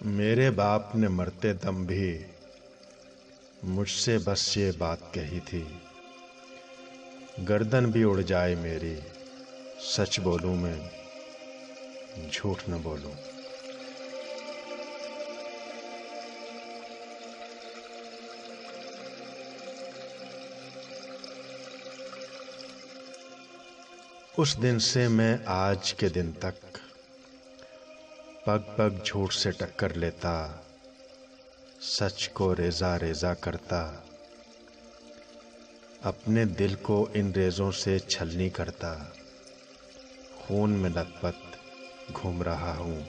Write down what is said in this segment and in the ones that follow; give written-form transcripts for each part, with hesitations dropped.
मेरे बाप ने मरते दम भी मुझसे बस ये बात कही थी, गर्दन भी उड़ जाए मेरी, सच बोलूं मैं, झूठ न बोलूं। उस दिन से मैं आज के दिन तक पग पग झूठ से टक्कर लेता, सच को रेजा रेजा करता, अपने दिल को इन रेजों से छलनी करता, खून में लथपथ घूम रहा हूँ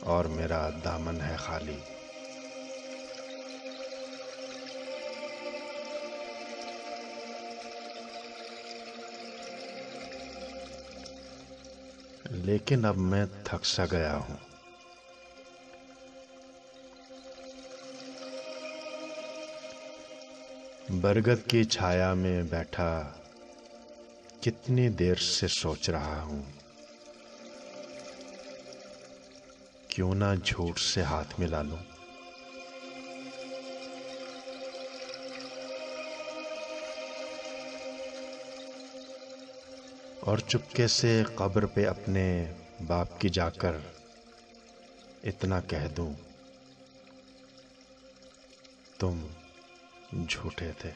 और मेरा दामन है खाली। लेकिन अब मैं थक सा गया हूँ। बरगद की छाया में बैठा कितनी देर से सोच रहा हूँ, क्यों ना झूठ से हाथ मिला लूं। और चुपके से कब्र पे अपने बाप की जाकर इतना कह दूं, तुम झूठे थे।